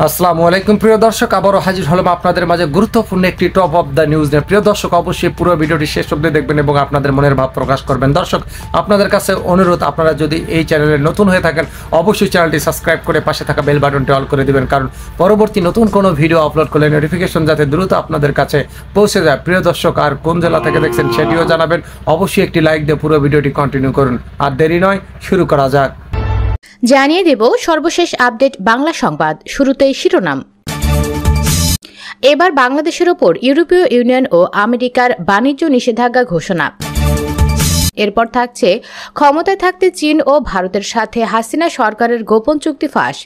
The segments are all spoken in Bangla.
আসসালামু আলাইকুম প্রিয় দর্শক, আবারও হাজির হলাম আপনাদের মাঝে গুরুত্বপূর্ণ একটি টপ অফ দ্য নিউজ নিয়ে। প্রিয় দর্শক, অবশ্যই পুরো ভিডিওটি শেষ অবধি দেখবেন এবং আপনাদের মনের ভাব প্রকাশ করবেন। দর্শক, আপনাদের কাছে অনুরোধ, আপনারা যদি এই চ্যানেলে নতুন হয়ে থাকেন অবশ্যই চ্যানেলটি সাবস্ক্রাইব করে পাশে থাকা বেল বাটনটি অল করে দিবেন, কারণ পরবর্তী নতুন কোনো ভিডিও আপলোড করলে নোটিফিকেশন যাতে দ্রুত আপনাদের কাছে পৌঁছে যায়। প্রিয় দর্শক, আর কোন জেলা থেকে দেখছেন সেটিও জানাবেন। অবশ্যই একটি লাইক দিয়ে পুরো ভিডিওটি কন্টিনিউ করুন। আর দেরি নয়, শুরু করা যাক। জানিয়ে দেব সর্বশেষ আপডেট বাংলা সংবাদ। শুরুতেই শিরোনাম। এবার বাংলাদেশের ওপর ইউরোপীয় ইউনিয়ন ও আমেরিকার বাণিজ্য নিষেধাজ্ঞা ঘোষণা। এরপর থাকছে ক্ষমতায় থাকতে চীন ও ভারতের সাথে হাসিনা সরকারের গোপন চুক্তি ফাঁস।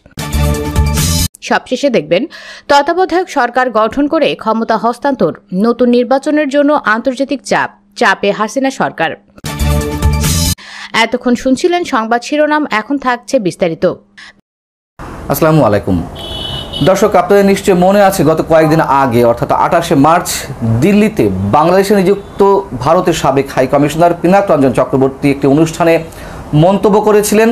সবশেষে দেখবেন তত্ত্বাবধায়ক সরকার গঠন করে ক্ষমতা হস্তান্তর, নতুন নির্বাচনের জন্য আন্তর্জাতিক চাপে হাসিনা সরকার। এতক্ষণ শুনছিলেন সংবাদ শিরোনাম, এখন থাকছে বিস্তারিত। আসসালামু আলাইকুম দর্শক, আপনাদের নিশ্চয়ই মনে আছে গত কয়েকদিন আগে অর্থাৎ 28শে মার্চ দিল্লিতে বাংলাদেশে নিযুক্ত ভারতের সাবেক হাই কমিশনার পিনাক রঞ্জন চক্রবর্তী একটি অনুষ্ঠানে মন্তব্য করেছিলেন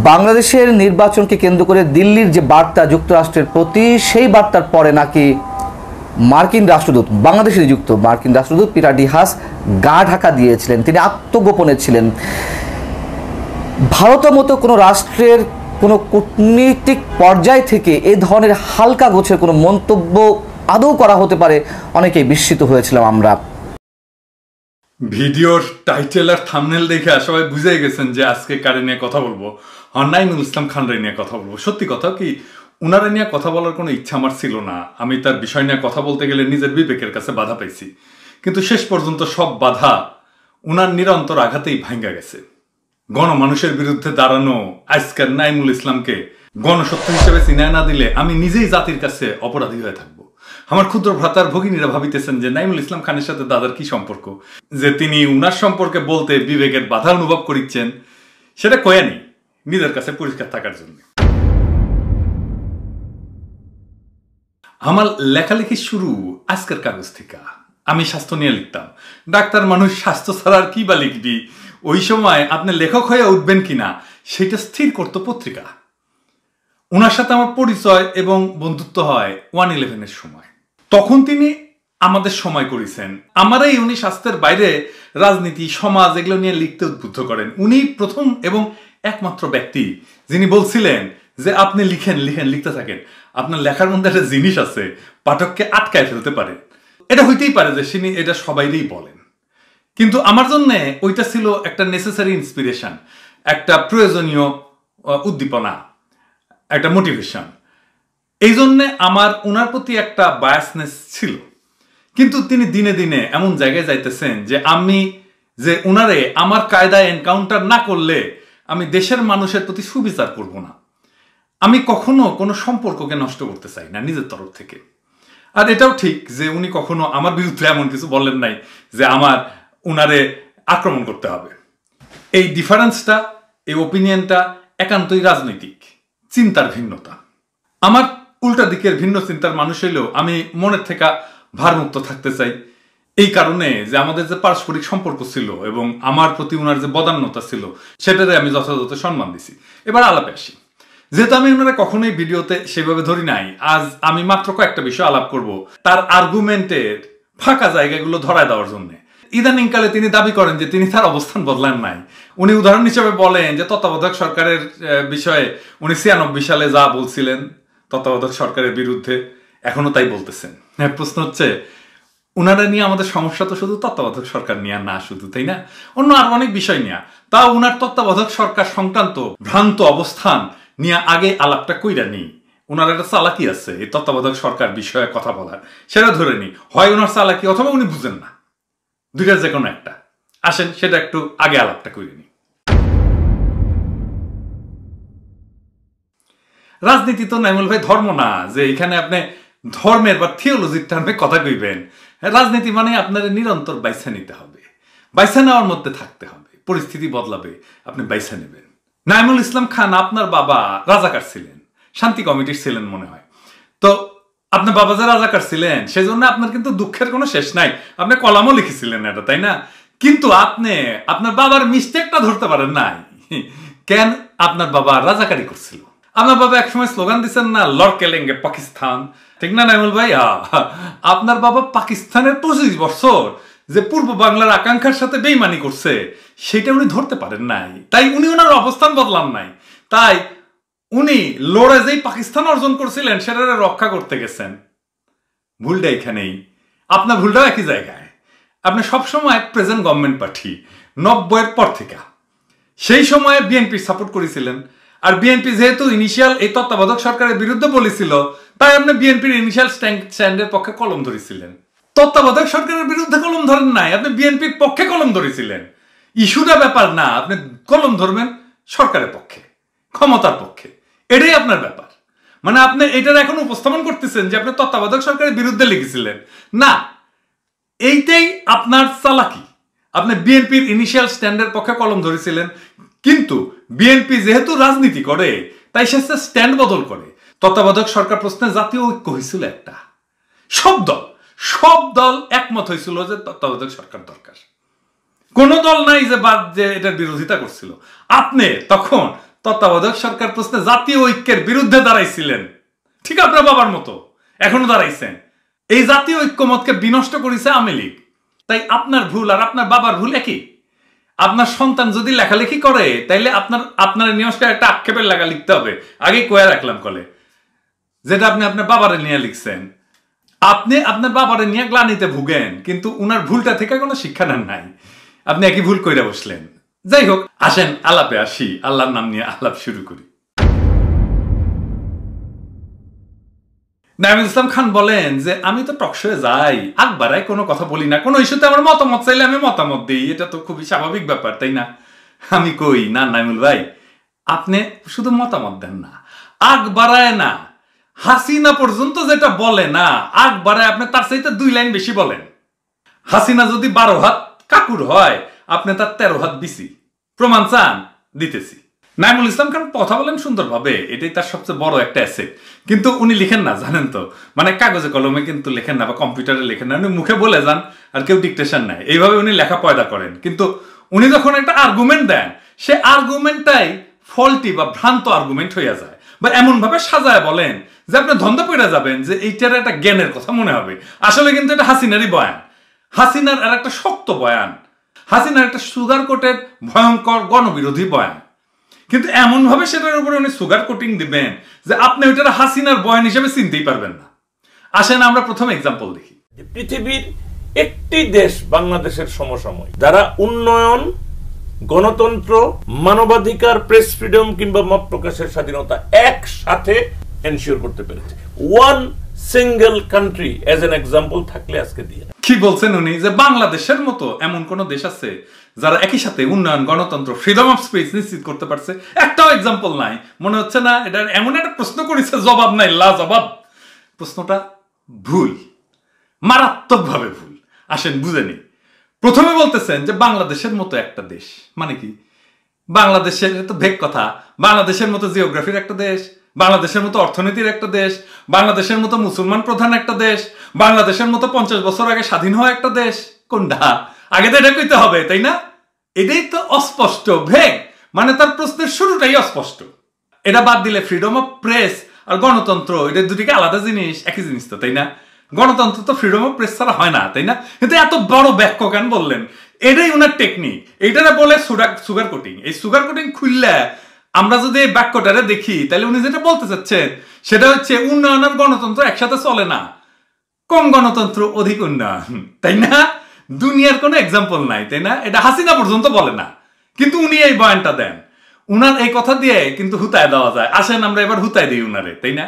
বাংলাদেশের নির্বাচনকে কেন্দ্র করে দিল্লির যে বার্তা যুক্তরাষ্ট্রের প্রতি, সেই বার্তার পরে নাকি মার্কিন রাষ্ট্রদূত, বাংলাদেশে নিযুক্ত মার্কিন রাষ্ট্রদূত পিটার ডি হাস গা ঢাকা দিয়েছিলেন। তিনি আত্মগোপনে ছিলেন। ভারতের মতো কোনো রাষ্ট্রের কোনো কূটনীতিক পর্যায় থেকে এই ধরনের হালকা গোছের কোনো মন্তব্য আদৌ করা হতে পারে, অনেকেই বিস্মিত হয়েছিলাম আমরা। ভিডিওর টাইটেল আর থাম্বনেল দেখে সবাই বুঝে গেছেন যে আজকে কারে নিয়ে কথা বলবো। নাঈমুল ইসলাম খানরে নিয়ে কথা বলবো। সত্যি কথা কি, উনারে নিয়ে কথা বলার কোনো ইচ্ছা আমার ছিল না। আমি তার বিষয় নিয়ে কথা বলতে গেলে নিজের বিবেকের কাছে বাধা পাইছি, কিন্তু শেষ পর্যন্ত সব বাধা উনার নিরন্তর আঘাতেই ভাঙ্গা গেছে। গণমানুষের বিরুদ্ধে দাঁড়ানো আজকের নাঈমুল ইসলামকে গণসত্য হিসেবে চিনায় না দিলে আমি নিজেই জাতির কাছে অপরাধী হয়ে থাকবো। আমার ক্ষুদ্র ভ্রাতার ভগিনীরা ভাবিতেছেন যে নাঈমুল ইসলাম খানের সাথে দাদার কি সম্পর্ক, যে তিনি উনার সম্পর্কে বলতে বিবেকের বাধা অনুভব করিচ্ছেন। সেটা কয়েনি, নিজের কাছে পরিষ্কার থাকার জন্য। আমার লেখালেখি শুরু আজকের কাগজ থেকে। আমি স্বাস্থ্য নিয়ে লিখতাম। ডাক্তার মানুষ, স্বাস্থ্য ছাড়া আর কি বা লিখবি। ওই সময় আপনি লেখক হয়ে উঠবেন কিনা সেটা স্থির করতো পত্রিকা। ওনার সাথে আমার পরিচয় এবং বন্ধুত্ব হয় 1/11-এর সময়। তখন তিনি আমাদের সময় করেছেন। আমারই উনি স্বাস্থ্যের বাইরে রাজনীতি, সমাজ এগুলো নিয়ে লিখতে উদ্বুদ্ধ করেন। উনি প্রথম এবং একমাত্র ব্যক্তি যিনি বলছিলেন যে আপনি লিখেন লিখেন, লিখতে থাকেন। আপনার লেখার মধ্যে একটা জিনিস আছে, পাঠককে আটকায় ফেলতে পারে। এটা হইতেই পারে যে তিনি এটা সবাইরই বলেন, কিন্তু আমার জন্য ওইটা ছিল একটা নেসেসারি ইন্সপিরেশন, একটা প্রয়োজনীয় উদ্দীপনা, একটা মোটিভেশন। এই জন্যে আমার ওনার প্রতি একটা বায়াসনেস ছিল। কিন্তু তিনি দিনে দিনে এমন জায়গায় যাইতেছেন যে আমি যে ওনারে আমার কায়দায় এনকাউন্টার না করলে আমি দেশের মানুষের প্রতি সুবিচার করব না। আমি কখনো কোনো সম্পর্ককে নষ্ট করতে চাই না নিজের তরফ থেকে। আর এটাও ঠিক যে উনি কখনো আমার বিরুদ্ধে এমন কিছু বলেন নাই যে আমার উনারে আক্রমণ করতে হবে। এই ডিফারেন্সটা, এই ওপিনিয়নটা একান্তই রাজনৈতিক চিন্তার ভিন্নতা। আমার উল্টা দিকের ভিন্ন চিন্তার মানুষ হইলেও আমি মনের থেকে ভারমুক্ত থাকতে চাই। এই কারণে যে আমাদের যে পারস্পরিক সম্পর্ক ছিল এবং আমার প্রতি উনার যে বদান্যতা ছিল, সেটারে আমি যথাযথ সম্মান দিছি। এবার আলাপে আসি। যেহেতু আমি ওনারা কখনোই ভিডিওতে সেভাবে ধরি নাই, আজ আমি মাত্র কয়েকটা বিষয় আলাপ করব তার আর্গুমেন্টের ফাঁকা জায়গাগুলো ধরায় দেওয়ার জন্য। ইদানিংকালে তিনি দাবি করেন যে তিনি তার অবস্থান বদলান নাই। উনি উদাহরণ হিসেবে বলেন যে তত্ত্বাবধায়ক সরকারের বিষয়ে উনি 96 সালে যা বলছিলেন তত্ত্বাবধায়ক সরকারের বিরুদ্ধে এখনো তাই বলতেছেন। প্রশ্ন হচ্ছে, উনারা নিয়ে আমাদের সমস্যা তো শুধু তত্ত্বাবধায়ক সরকার নিয়ে না শুধু, তাই না, অন্য আরো অনেক বিষয় নিয়ে। তা উনার তত্ত্বাবধায়ক সরকার সংক্রান্ত ভ্রান্ত অবস্থান নিয়ে আগে আলাপটা কইরা নেই। ওনার একটা চালাকি আছে এই তত্ত্বাবধায়ক সরকার বিষয়ে কথা বলার, সেটা ধরে নি। হয় ওনার চালাকি অথবা উনি বুঝেন না, দুইটার যে কোনো একটা। আসেন সেটা একটু আগে আলাপটা করে নি। রাজনীতি তো নাঈমুল ভাই ধর্ম না যে এখানে আপনি ধর্মের বা থিওলজির টার্মে কথা কইবেন। রাজনীতি মানে আপনার নিরন্তর বাইসা নিতে হবে, বাইসা নেওয়ার মধ্যে থাকতে হবে। পরিস্থিতি বদলাবে, আপনি বাইসা নেবেন। নাঈমুল ইসলাম খান আপনার বাবা রাজাকার ছিলেন, শান্তি কমিটির ছিলেন মনে হয়। তো আপনার বাবা যে রাজাকার ছিলেন সেজন্য আপনার কিন্তু দুঃখের কোনো শেষ নাই। আপনি কলামও লিখেছিলেন এটা, তাই না? কিন্তু আপনি আপনার বাবার মিস্টেকটা ধরতে পারেন নাই। কেন? আপনার বাবা রাজাকারি করছিল। আপনার বাবা একসময় স্লোগান দিচ্ছেন না, লড়কে লেঙ্গে পাকিস্তান, ঠিক না নাইমুল ভাই? আপনার বাবা পাকিস্তানের 25 বছর যে পূর্ব বাংলার আকাঙ্ক্ষার সাথে বেইমানি করছে সেটা উনি ধরতে পারেন নাই, তাই উনি ওনার অবস্থান বদলান নাই। তাই উনি লড়ে যেই পাকিস্তান অর্জন করছিলেন সেটা রক্ষা করতে গেছেন। ভুলটা এখানেই, আপনার ভুলটাও একই জায়গায়। আপনি সবসময় প্রেজেন্ট গভর্নমেন্ট পার্টি 90-এর পর থেকে সেই সময়ে বিএনপি সাপোর্ট করেছিলেন, আর বিএনপি যেহেতু ইনিশিয়াল এই তত্ত্বাবধায়ক সরকারের বিরুদ্ধে বলেছিল তাই আপনি বিএনপির ইনিশিয়াল স্ট্যান্ডের পক্ষে কলম ধরেছিলেন। তত্ত্বাবধায়ক সরকারের বিরুদ্ধে কলম ধরেন নাই, আপনি বিএনপির পক্ষে কলম ধরেছিলেন। ইস্যুটা ব্যাপার না, আপনি কলম ধরবেন সরকারের পক্ষে, ক্ষমতার পক্ষে, এটাই আপনার ব্যাপার। মানে আপনি এটার এখন উপস্থাপন করতেছেন যে আপনি তত্ত্বাবধায়ক সরকারের বিরুদ্ধে লিখেছিলেন না, এইটাই আপনার চালাকি। আপনি বিএনপির ইনিশিয়াল স্ট্যান্ডের পক্ষে কলম ধরেছিলেন, কিন্তু বিএনপি যেহেতু রাজনীতি করে তাই সে স্ট্যান্ড বদল করে। তত্ত্বাবধায়ক সরকার প্রশ্নে জাতীয় ঐক্য হয়েছিল একটা, সব দল একমত হয়েছিল যে তত্ত্বাবধায়ক সরকার দরকার। কোন দল নাই যে এটার বিরোধিতা করছিল। আপনি তখন তত্ত্বাবধায়ক সরকার প্রশ্নে জাতীয় ঐক্যের বিরুদ্ধে দাঁড়াইছিলেন, ঠিক আপনার বাবার মতো এখনো দাঁড়াইছেন। এই জাতীয় ঐক্যমতকে বিনষ্ট করেছে আওয়ামী লীগ। তাই আপনার ভুল আর আপনার বাবার ভুল একই। আপনার সন্তান যদি লেখালেখি করে তাইলে আপনার নিয়মটা একটা আক্ষেপের লেখা লিখতে হবে, আগে কয়ে রাখলাম কলে, যেটা আপনি আপনার বাবারে নিয়ে লিখছেন। আপনি আপনার বাবারে নিয়ে গ্লানিতে ভুগেন, কিন্তু উনার ভুলটা থেকে কোনো শিক্ষা নেন নাই, আপনি একই ভুল কইরা বসলেন। যাই হোক, আসেন আলাপে আসি, আল্লাহর নাম নিয়ে আলাপ শুরু করি। নাঈমুল ইসলাম খান বলেন যে আমি তো টকশোয়ে যাই, আকবারায় কোনো কথা বলি না, কোনো ইস্যুতে আমার মতামত চাইলে আমি মতামত দিই, এটা তো খুবই স্বাভাবিক ব্যাপার, তাই না? আমি কই না নাঈমুল ভাই, আপনি শুধু মতামত দেন না, আকবারায় না, হাসিনা পর্যন্ত যেটা বলে না, আকবারায় আপনি তার চাইতে 2 লাইন বেশি বলেন। হাসিনা যদি 12 হাত কাকুর হয়, আপনি তার 13 হাত বিসি। প্রমাণ চান? দিতেছি। নাঈমুল ইসলাম খান কথা বলেন সুন্দরভাবে, এটাই তার সবচেয়ে বড় একটা অ্যাসেট। কিন্তু উনি লিখেন না, জানেন তো, মানে কাগজে কলমে কিন্তু লেখেন না বা কম্পিউটারে লেখেন না, উনি মুখে বলে যান আর কেউ ডিকটেশন নেয়, এইভাবে উনি লেখা পয়দা করেন। কিন্তু উনি যখন একটা আর্গুমেন্ট দেন, সে আর্গুমেন্টটাই ফল্টি বা ভ্রান্ত আর্গুমেন্ট হইয়া যায়, বা এমন ভাবে সাজায় বলেন যে আপনি ধন্দা পড়ে যাবেন যে এইটার একটা জ্ঞানের কথা মনে হবে। আসলে কিন্তু এটা হাসিনারই বয়ান, হাসিনার আর একটা শক্ত বয়ান, হাসিনার একটা সুগার কোটেড ভয়ঙ্কর গণবিরোধী বয়ান। কিন্তু এমন ভাবে সেটার উপরে উনি সুগার কোটিং দিবেন যে আপনি ওইটা হাসিনার বয়ান হিসেবে চিনতেই পারবেন না। আসেন আমরা প্রথম এক্সাম্পল দেখি। পৃথিবীর একটি দেশ বাংলাদেশের সমসাময়িক যারা উন্নয়ন, গণতন্ত্র, মানবাধিকার, প্রেস ফ্রিডম কিংবা মত প্রকাশের স্বাধীনতা একসাথে এনশিওর করতে পেরেছে। One single country age an example থাকলে আজকে দিয়ে। কি বলছেন উনি যে বাংলাদেশের মতো এমন কোন দেশ আছে যারা একই সাথে উন্নয়ন, গণতন্ত্র, ফ্রিডম অফ স্পিচ নিশ্চিত করতে পারছে? একটাও এক্সাম্পল নাই। মনে হচ্ছে না এটা এমন একটা প্রশ্ন করেছে জবাব নাই, লা জবাব। প্রশ্নটা ভুল, মারাত্মকভাবে ভুল। আসেন বুঝে নিই। প্রথমে বলতেছেন যে বাংলাদেশের মতো একটা দেশ, মানে কি? বাংলাদেশের তো ভেগ কথা, বাংলাদেশের মতো জিওগ্রাফির একটা দেশ, বাংলাদেশের মতো অর্থনীতির একটা দেশ, বাংলাদেশের মতো মুসলমান প্রধান একটা দেশ, বাংলাদেশের মতো 50 বছর আগে স্বাধীন হওয়া একটা দেশ, কোনটা? আগে তো এটা কইতে হবে, তাই না? এটাই তো অস্পষ্ট, ভেগ, মানে তার প্রশ্নের শুরুটাই অস্পষ্ট। এটা বাদ দিলে ফ্রিডম অফ প্রেস আর গণতন্ত্র, এটা দুটিকে আলাদা জিনিস, একই জিনিস তো, তাই না? গণতন্ত্র তো ফ্রিডম অফ প্রেস ছাড়া হয় না, তাই না? কিন্তু এত বড় ব্যাখ্যা কেন বললেন? এটাই ওনার টেকনিক, এইটারে বলে সুগার কোটিং। এই সুগার কোটিং খুললে আমরা যদি এই বাক্যটারে দেখি তাহলে উনি যেটা বলতে চাচ্ছেন সেটা হচ্ছে উন্নয়ন আর গণতন্ত্র একসাথে চলে না, কম গণতন্ত্র অধিক উন্নয়ন, তাই না? দুনিয়ার কোনো এক্সাম্পল নাই, তাই না? এটা হাসিনা পর্যন্ত বলে না, কিন্তু উনি এই বয়ানটা দেন। উনার এই কথা দিয়ে কিন্তু হুতায় দেওয়া যায়। আসেন আমরা এবার হুতায় দিই উনারে, তাই না?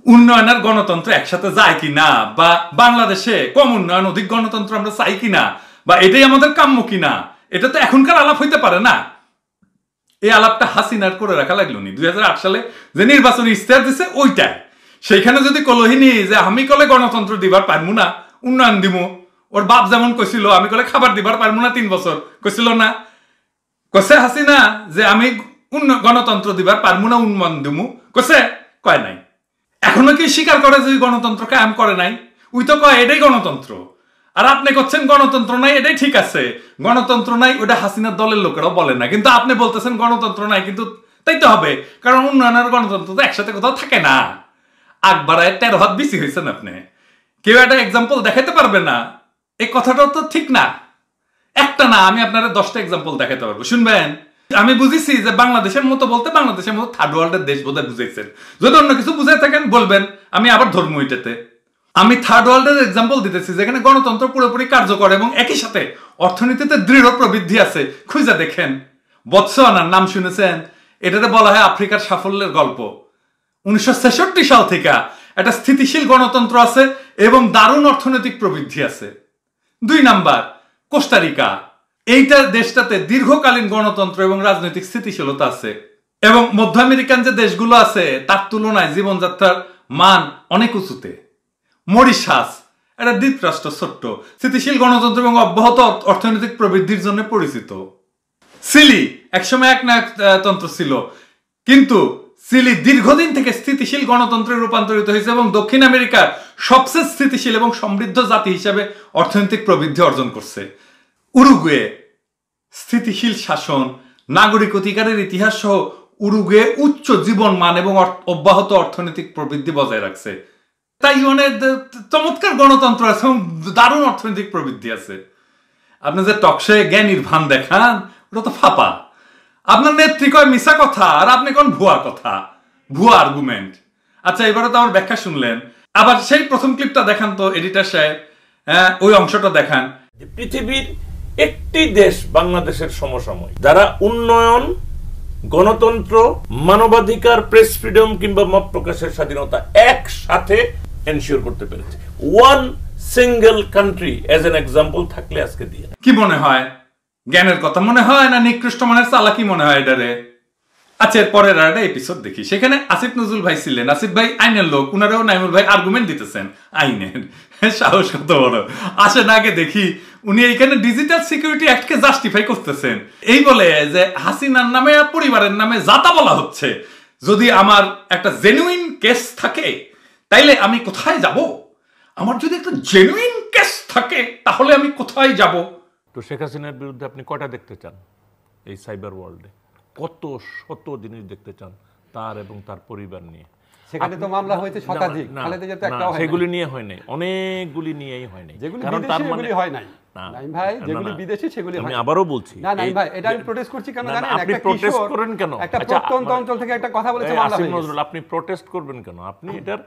উন্নয়ন আর গণতন্ত্র একসাথে যায় কিনা, বা বাংলাদেশে কম উন্নয়ন অধিক গণতন্ত্র আমরা চাই কিনা, বা এটাই আমাদের কাম্য কিনা, এটা তো এখনকার আলাপ হইতে পারে না। এই আলাপটা হাসিনার করে রাখা লাগলো নি 2008 সালে যে নির্বাচনী ইস্তেহার দিছে ওইটাই। সেইখানে যদি কলহিনী যে আমি কলে গণতন্ত্র দিবার পারবো না, উন্নয়ন দিব, ওর বাপ যেমন কইছিল আমি কলে খাবার দিবার পারবো না 3 বছর, কইছিল না? কইছে হাসিনা যে আমি গণতন্ত্র দিবার পারবো না, উন্নয়ন দিমু, কইছে? কয় নাই। এখনো কি স্বীকার করে যে গণতন্ত্র কায়েম করে নাই? ওই তো কয় এটাই গণতন্ত্র। আর আপনি করছেন গণতন্ত্র নাই, এটাই ঠিক আছে, গণতন্ত্র নাই, ওটা হাসিনার দলের লোকেরাও বলে না, কিন্তু আপনি বলতেছেন গণতন্ত্র নাই, কিন্তু তাই তো হবে, কারণ উন্নয়নের গণতন্ত্র তো একসাথে কোথাও থাকে না। আকবরায় 13 হাত বেশি হয়েছেন আপনি, কেউ একটা এক্সাম্পল দেখাতে পারবে না, এই কথাটা তো ঠিক না। একটা না, আমি আপনারা 10টা এক্সাম্পল দেখাতে পারবো, শুনবেন? আমি বুঝেছি যে বাংলাদেশের মতো বলতে বাংলাদেশের মতো থার্ড ওয়ার্ল্ডের দেশ বোধহয় বুঝাইছেন, যদি অন্য কিছু বুঝে থাকেন বলবেন, আমি আবার ধর্ম এটাতে। আমি থার্ড ওয়ার্ল্ডের এক্সাম্পল দিতেছি যেখানে গণতন্ত্র পুরোপুরি কার্যকর এবং একই সাথে অর্থনীতিতে দৃঢ় প্রবৃদ্ধি আছে। খুঁজে দেখেন, বতসোয়ানার নাম শুনেছেন? এটাতে বলা হয় আফ্রিকার সাফল্যের গল্প। 1966 সাল থেকে একটা স্থিতিশীল গণতন্ত্র আছে এবং দারুণ অর্থনৈতিক প্রবৃদ্ধি আছে। 2 নাম্বার, কোস্টারিকা। এইটা দেশটাতে দীর্ঘকালীন গণতন্ত্র এবং রাজনৈতিক স্থিতিশীলতা আছে, এবং মধ্য আমেরিকান যে দেশগুলো আছে তার তুলনায় জীবনযাত্রার মান অনেক উঁচুতে। মরিশাস, একটা দ্বীপরাষ্ট্র, ছোট্ট, স্থিতিশীল গণতন্ত্র এবং অব্যাহত অর্থনৈতিক প্রবৃদ্ধির জন্য পরিচিত। চিলি একসময় একনায়কতন্ত্র ছিল, কিন্তু চিলি দীর্ঘদিন থেকে স্থিতিশীল গণতন্ত্রে রূপান্তরিত হয়েছে এবং দক্ষিণ আমেরিকার সবচেয়ে স্থিতিশীল এবং সমৃদ্ধ জাতি হিসেবে অর্থনৈতিক প্রবৃদ্ধি অর্জন করছে। উরুগুয়ে, স্থিতিশীল শাসন, নাগরিক অধিকারের ইতিহাস সহ উরুগুয়ে উচ্চ জীবন মান এবং অব্যাহত অর্থনৈতিক প্রবৃদ্ধি বজায় রাখছে। তাইওয়ানে চমৎকার গণতন্ত্র আছে এবং দারুণ অর্থনৈতিক প্রবৃদ্ধি আছে। আপনি যে টকশয়ে জ্ঞানীর ভান দেখান, ওটা তো ফাপা। আপনার নেত্রী কয় মিশা কথা আর আপনি কোন ভুয়া কথা, ভুয়া আর্গুমেন্ট। আচ্ছা, এবারে তো আমার ব্যাখ্যা শুনলেন, আবার সেই প্রথম ক্লিপটা দেখান তো এডিটর সাহেব, ওই অংশটা দেখান। পৃথিবীর একটি দেশ বাংলাদেশের সমসাময়িক যারা উন্নয়ন, গণতন্ত্র, মানবাধিকার, প্রেস ফ্রিডম কিংবা মত প্রকাশের স্বাধীনতা একসাথে এনশিওর করতে পেরেছে। One single country age an example থাকলে আজকে দিয়ে। কি মনে হয়, জ্ঞানের কথা মনে হয় না নিকৃষ্ট মানের চালাকি মনে হয় এটারে? আচ্ছা, এরপরের একটা এপিসোড দেখি, সেখানে আসিফ নজরুল ভাই ছিলেন। আসিফ ভাই আইনের লোক, উনারাও নাইমুল ভাই আর্গুমেন্ট দিতেছেন আইনের। সাহস কত বড়! আসেন আগে দেখি উনি এইখানে ডিজিটাল সিকিউরিটি অ্যাক্টকে জাস্টিফাই করতেছেন, এই বলে যে হাসিনার নামে পরিবারের নামে যাতা বলা হচ্ছে। যদি আমার একটা জেনুইন কেস থাকে তাইলে আমি কোথায় যাব? আমার যদি একটা জেনুইন কেস থাকে তাহলে আমি কোথায় যাব? তো শেখ হাসিনার বিরুদ্ধে আপনি কয়টা দেখতে চান এই সাইবার ওয়ার্ল্ডে? কত শত জিনিস দেখতে চান তার এবং তার পরিবার নিয়ে? সেখানে তো মামলা হয়েছে শতাধিক, খালেদা জিয়া তো একটাও হয় নাই। সেগুলি নিয়ে হয় নাই, অনেকগুলি নিয়েই হয় নাই, যেগুলি কারণ বিদেশি তার মানে সেগুলি হয় নাই। নাইম ভাই, যেগুলি বিদেশি সেগুলি হয়। আমি আবারও বলছি, না নাইম ভাই, এটা আমি প্রোটেস্ট করছি কেন জানেন? আপনি প্রোটেস্ট করেন কেন? একটা প্রত্যন্ত অঞ্চল থেকে একটা কথা বলেছে, মামলা আসিফ হয়েছে। নজরুল, আপনি প্রোটেস্ট করবেন কেন? আপনি এটার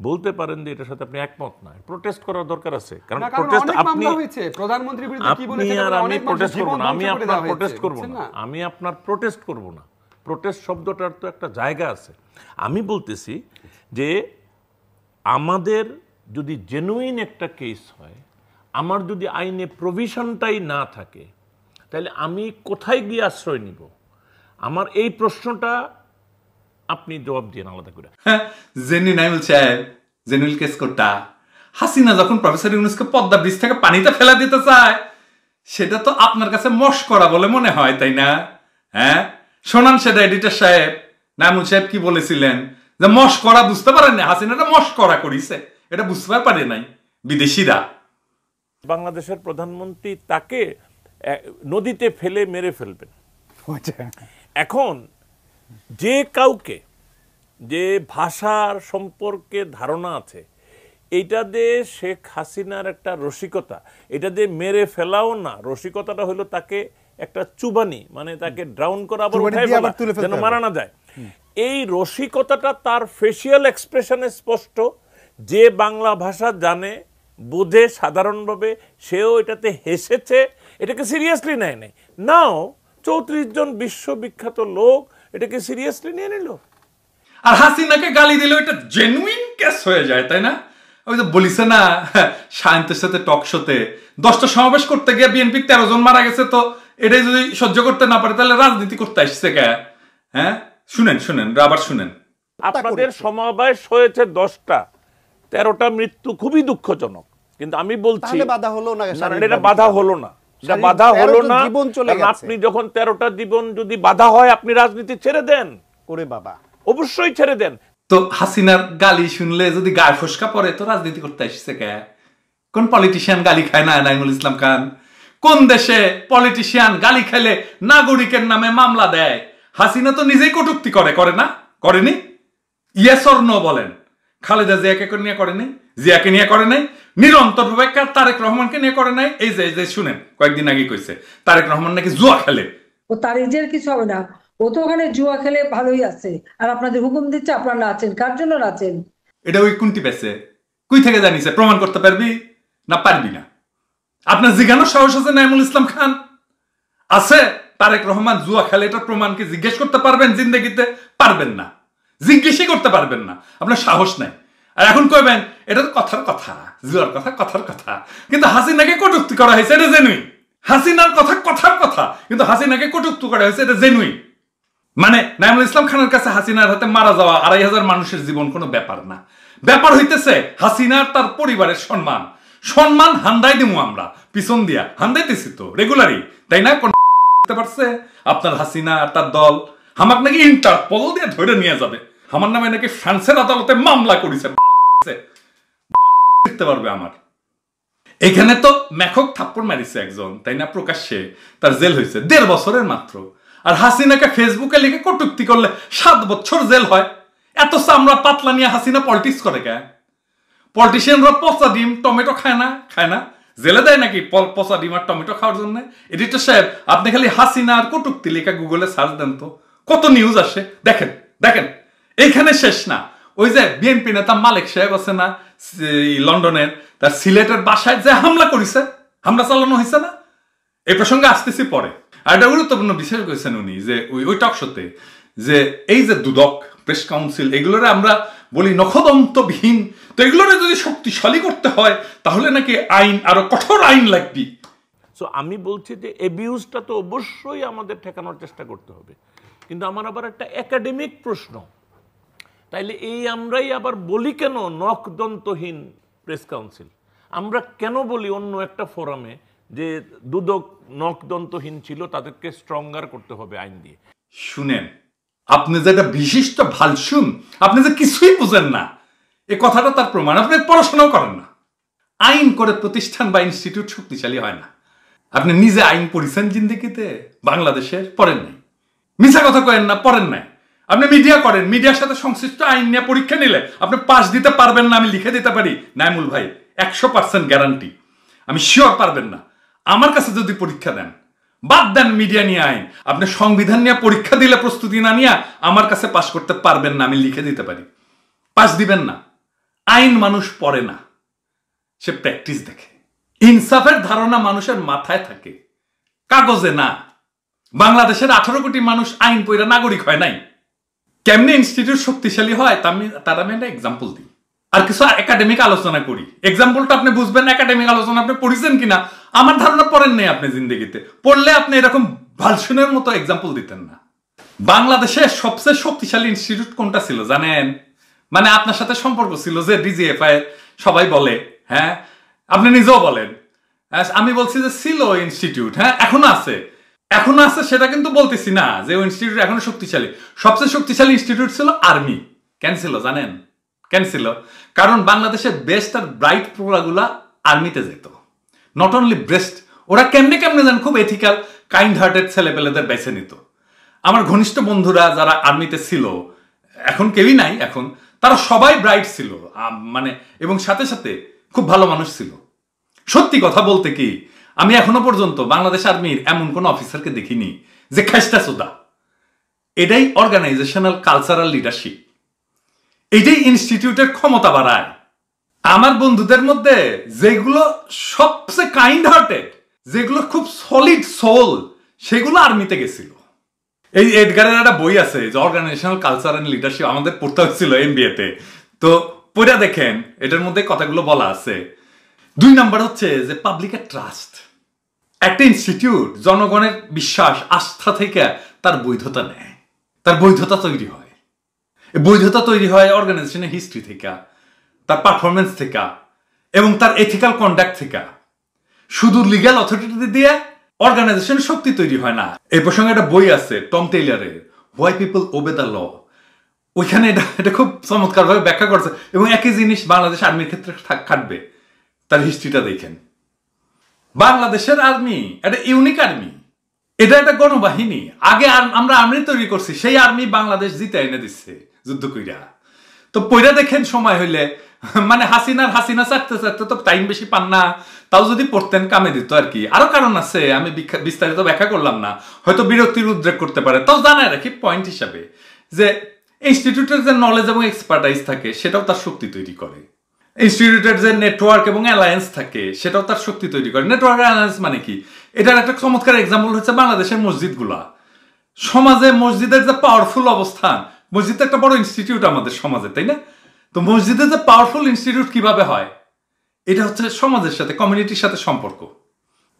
বলতে পারেন যে এটার সাথে আপনি একমত না, প্রোটেস্ট করার দরকার আছে, কারণ প্রোটেস্ট আপনি প্রধানমন্ত্রীর বিরুদ্ধে কি বলেছেন আর আমি অনেক প্রোটেস্ট করব না, আমি আপনার প্রোটেস্ট করব না, আমি আপনার প্রোটেস্ট করব না। প্রোটেস্ট শব্দটার তো একটা জায়গা আছে। আমি বলতেছি যে আমাদের যদি জেনুইন একটা কেস হয়, আমার যদি আইনে প্রভিশনটাই না থাকে, তাহলে আমি কোথায় গিয়ে আশ্রয় নিব? আমার এই প্রশ্নটা আপনি জবাব দিন আলাদা করে। জেনুইন নাইমুল সাহেব, জেনুইন কেস কোটা। হাসিনা যখন প্রফেসর ইউনূসকে পদ্মা ব্রিজ থেকে পানিতে ফেলা দিতে চায়, সেটা তো আপনার কাছে মশকরা বলে মনে হয়, তাই না? হ্যাঁ, শোনান সেটা এডিটর সাহেব। নাইমুল সাহেব কি বলেছিলেন যে মশকরা বুঝতে পারেন না, হাসিনাটা মশকরা করিছে, এটা বুঝতে পারে নাই বিদেশিরা। বাংলাদেশের প্রধানমন্ত্রী তাকে নদীতে ফেলে মেরে ফেলবেন। এখন যে কাউকে যে ভাষার সম্পর্কে ধারণা আছে, এইটা দিয়ে শেখ হাসিনার একটা রসিকতা, এটা দিয়ে মেরে ফেলাও না, রসিকতাটা হলো তাকে একটা চুবানি, মানে তাকে ড্রাউন করা, আবার উঠায় ফেলা যেন মারা না যায়। এই রসিকতাটা তার ফেসিয়াল এক্সপ্রেশনে স্পষ্ট। যে বাংলা ভাষা জানে, বোঝে সাধারণভাবে, সেও এটাতে হেসেছে, এটাকে সিরিয়াসলি নেয় নাই। নাও 34 জন বিশ্ববিখ্যাত লোক এটাকে সিরিয়াসলি নিয়ে নিল, আর হাসিনাকে গালি দিলে এটা জেনুইন কেস হয়ে যায়, তাই না? ওই যে বলিছে না সায়ন্তের সাথে টক শোতে 10টা সমাবেশ করতে গিয়ে বিএনপি 13 জন মারা গেছে, তো এটাই যদি সহ্য করতে না পারে তাহলে রাজনীতি করতে আসছে কে? হ্যাঁ, শুনেন শুনেন, আবার শুনেন। আপনাদের সমাবেশ হয়েছে 10টা, 13টা মৃত্যু খুবই দুঃখজনক, কিন্তু আমি বলছি বাধা হলো না, এটা বাধা হলো না, এটা বাধা হলো না। আপনি যখন 13টা জীবন যদি বাধা হয়, আপনি রাজনীতি ছেড়ে দেন ওরে বাবা, অবশ্যই ছেড়ে দেন। তো হাসিনার গালি শুনলে যদি গায়ে ফসকা পড়ে তো রাজনীতি করতে আসছে কে? কোন পলিটিশিয়ান গালি খায় না নাইমুল ইসলাম খান? কোন দেশে পলিটিশিয়ান গালি খেলে নাগরিকের নামে মামলা দেয়? হাসিনা তো নিজেই কটূক্তি করে না? করেনি? ইয়েস অর নো বলেন। খালেদা জিয়াকে নিয়ে করেনি, জিয়াকে নিয়ে করে নাই, নিরন্তর ভাবে তারেক রহমানকে নিয়ে করে নাই। এই যে শুনেন, কয়েকদিন আগে কইছে তারেক রহমান নাকি জুয়া খেলে। ও তার নিজের কিছু হবে না, ও তো ওখানে জুয়া খেলে ভালোই আছে, আর আপনাদের হুকুম দিচ্ছে আপনারা নাচেন। কার জন্য নাচেন? এটা ওই কোনটি পেছে? কই থেকে জানিছে? প্রমাণ করতে পারবি না? পারবি না। আপনার জিজ্ঞানোর সাহস আছে নাইমুল ইসলাম খান? আছে? তারেক রহমান জুয়া খেলে এটার প্রমাণকে জিজ্ঞেস করতে পারবেন? জিন্দেগিতে পারবেন না, জিজ্ঞেসই করতে পারবেন না, আপনার সাহস নাই। আর এখন কইবেন এটা তো কথার কথা, জুয়ার কথা কথার কথা, কিন্তু হাসিনাকে কটূক্তি করা হয়েছে, এটা জেনুইন। হাসিনার কথা কথার কথা, কিন্তু হাসিনাকে কটূক্তি করা হয়েছে, এটা জেনুইন। মানে নাইমুল ইসলাম খানের কাছে হাসিনার হাতে মারা যাওয়া ২৫০০ মানুষের জীবন কোনো ব্যাপার না। ব্যাপার হইতেছে হাসিনার তার পরিবারের সম্মান। সম্মান হান্দাই দিমু আমরা, পিছন দিয়া হান্দাইতেছি তো রেগুলারই, তাই না? করতে পারছে আপনার হাসিনা আর তার দল? আমাকে নাকি ইন্টারপোল দিয়ে ধরে নিয়ে যাবে, আমার নামে নাকি ফ্রান্সের আদালতে মামলা করেছে। দেখতে পারবে আমার এখানে তো মেখক থাপ্পড় মারিছে একজন, তাই না? প্রকাশ্যে তার জেল হয়েছে ১.৫ বছরের মাত্র। আর হাসিনাকে ফেসবুকে লিখে কটূক্তি করলে ৭ বছর জেল হয়। এত চামড়া পাতলা নিয়ে হাসিনা পলিটিক্স করে কে? পলিটিশিয়ানরা পচা ডিম টমেটো খায় না? জেলে দেয় নাকি পচা ডিম আর টমেটো খাওয়ার জন্য? এডিটর সাহেব, আপনি খালি হাসিনা আর কটূক্তি লেখা গুগলে সার্চ দেন তো, কত নিউজ আসে। দেখেন এইখানে শেষ না। ওই যে বিএনপি নেতা মালিক সাহেব আছে না লন্ডনের, তার সিলেটের বাসায় যে হামলা করেছে, হামলা চালানো হয়েছে না? এই প্রসঙ্গে আসতেছি পরে। আর একটা গুরুত্বপূর্ণ বিষয় করেছেন উনি, যে ওই টক শোতে, যে এই যে দুদক, প্রেস কাউন্সিল, এগুলোরে আমরা বলি নখদন্তবিহীন, তো এগুলোরে যদি শক্তিশালী করতে হয় তাহলে নাকি আইন, আরো কঠোর আইন লাগবে। সো আমি বলছি যে এবিউজটা তো অবশ্যই আমাদের ঠেকানোর চেষ্টা করতে হবে, কিন্তু আমার আবার একটা একাডেমিক প্রশ্ন, তাইলে এই আমরাই আবার বলি কেন নখদন্তহীন প্রেস কাউন্সিল? আমরা কেন বলি অন্য একটা ফোরামে যে দুদক নখদন্তহীন ছিল, তাদেরকে স্ট্রঙ্গার করতে হবে আইন দিয়ে? শুনেন, আপনি যেটা বিশিষ্ট ভালসুন, আপনি যে কিছুই বুঝেন না, এ কথাটা তার প্রমাণ। আপনি পড়াশোনাও করেন না। আইন করে প্রতিষ্ঠান বা ইনস্টিটিউট শক্তিশালী হয় না। আপনি নিজে আইন পড়েছেন জিন্দেগিতে? বাংলাদেশের পড়েন নাই। মিছা কথা কয়েন না, পড়েন নাই। আপনি মিডিয়া করেন, মিডিয়ার সাথে সংশ্লিষ্ট আইন নিয়ে পরীক্ষা নিলে আপনি পাস দিতে পারবেন না, আমি লিখে দিতে পারি নাইমুল ভাই, ১০০% গ্যারান্টি। আমি শিওর পারবেন না। আমার কাছে যদি পরীক্ষা দেন, বাদ দেন মিডিয়া নিয়ে আইন, আপনি সংবিধান নিয়ে পরীক্ষা দিলে প্রস্তুতি না নিয়ে আমার কাছে পাস করতে পারবেন না, আমি লিখে দিতে পারি। পাস দিবেন না। আইন মানুষ পড়ে না, সে প্র্যাকটিস দেখে। ইনসাফের ধারণা মানুষের মাথায় থাকে, কাগজে না। বাংলাদেশের ১৮ কোটি মানুষ আইন পড়া নাগরিক হয় নাই। কেমনে ইনস্টিটিউট শক্তিশালী হয় তার আমি একটা এক্সাম্পল দিই, আর কিছু একাডেমিক আলোচনা করি। এক্সাম্পলটা আপনি বুঝবেন, একাডেমিক আলোচনা আপনি পড়েছেন কিনা আমার ধারণা পড়েন নেই আপনি জিন্দেগিতে। পড়লে আপনি এরকম ভালসুনের মতো এক্সাম্পল দিতেন না। বাংলাদেশের সবচেয়ে শক্তিশালী ইনস্টিটিউট কোনটা ছিল জানেন? মানে আপনার সাথে সম্পর্ক ছিল যে ডিজিএফআই, সবাই বলে, হ্যাঁ আপনি নিজেও বলেন, আমি বলছি যে ছিল ইনস্টিটিউট, হ্যাঁ এখনো আছে সেটা কিন্তু বলতেছি না যে ওই ইনস্টিটিউট এখনো শক্তিশালী। সবচেয়ে শক্তিশালী ইনস্টিটিউট ছিল আর্মি। কেন ছিল জানেন? কেন ছিল? কারণ বাংলাদেশের বেস্ট আর ব্রাইট পোলাগুলা আর্মিতে যেত। নট অনলি বেস্ট, ওরা কেমনে জান খুব এথিক্যাল, কাইন্ড হার্টেড ছেলেপেলেদের বেছে নিত। আমার ঘনিষ্ঠ বন্ধুরা যারা আর্মিতে ছিল, এখন কেউই নাই এখন, তারা সবাই ব্রাইট ছিল, মানে এবং সাথে সাথে খুব ভালো মানুষ ছিল। সত্যি কথা বলতে কি, আমি এখনো পর্যন্ত বাংলাদেশ আর্মির এমন কোন অফিসারকে দেখিনি যে খাইস্টা সোদা। এটাই অর্গানাইজেশনাল কালচারাল লিডারশিপ, এটাই ইনস্টিটিউটের ক্ষমতা বাড়ায়। আমার বন্ধুদের মধ্যে যেগুলো সবচেয়ে কাইন্ড হার্টেড, যেগুলো খুব সলিড সোল, সেগুলো আর্মিতে গেছিল। এই এডগারের একটা বই আছে যে অর্গানাইজেশনাল কালচার এন্ড লিডারশিপ, আমাদের পড়তে হচ্ছিল MBA তে, তো পড়ে দেখেন এটার মধ্যে কথাগুলো বলা আছে। ২ নাম্বার হচ্ছে যে পাবলিকের ট্রাস্ট। একটা ইনস্টিটিউট জনগণের বিশ্বাস, আস্থা থেকে তার বৈধতা নেয়, তার বৈধতা তৈরি হয়। বৈধতা তৈরি হয় অর্গানাইজেশনের হিস্ট্রি থেকে, তার পারফরমেন্স থেকে এবং তার এথিক্যাল কন্ডাক্ট থেকে। শুধু লিগ্যাল অথরিটি দিয়ে অর্গানাইজেশনের শক্তি তৈরি হয় না। এই প্রসঙ্গে একটা বই আছে টম টেইলারের, why people obey the law. ওইখানে এটা খুব চমৎকারভাবে ব্যাখ্যা করছে এবং একই জিনিস বাংলাদেশ আর্মির ক্ষেত্রে খাটবে। তার হিস্ট্রিটা দেখেন। বাংলাদেশের আর্মি একটা ইউনিক আর্মি, এটা একটা গণবাহিনী। আগে আমরা আর্মি তৈরি করছি, সেই আর্মি বাংলাদেশ জিতে এনে দিচ্ছে যুদ্ধ কইরা। তো পইরা দেখেন সময় হইলে, মানে হাসিনা চাটতে চাটতে তো টাইম বেশি পান না, তাও যদি পড়তেন কামে দিত আর কি। আরো কারণ আছে, আমি বিস্তারিত ব্যাখ্যা করলাম না, হয়তো বিরক্তির উদ্রেক করতে পারে। তাও জানায় রাখি পয়েন্ট হিসাবে যে ইনস্টিটিউটের যে নলেজ এবং এক্সপার্টাইজ থাকে সেটাও তার শক্তি তৈরি করে। ইনস্টিটিউটের যে নেটওয়ার্ক এবং অ্যালায়েন্স থাকে সেটাও তার শক্তি তৈরি করে। নেটওয়ার্ক অ্যালায়েন্স মানে কি? এটার একটা চমৎকার এক্সাম্পল হচ্ছে বাংলাদেশের মসজিদগুলা। সমাজে মসজিদের যে পাওয়ারফুল অবস্থান, মসজিদ একটা বড় ইনস্টিটিউট আমাদের সমাজে, তাই না? তো মসজিদের যে পাওয়ারফুল ইনস্টিটিউট কিভাবে হয়, এটা হচ্ছে সমাজের সাথে, কমিউনিটির সাথে সম্পর্ক।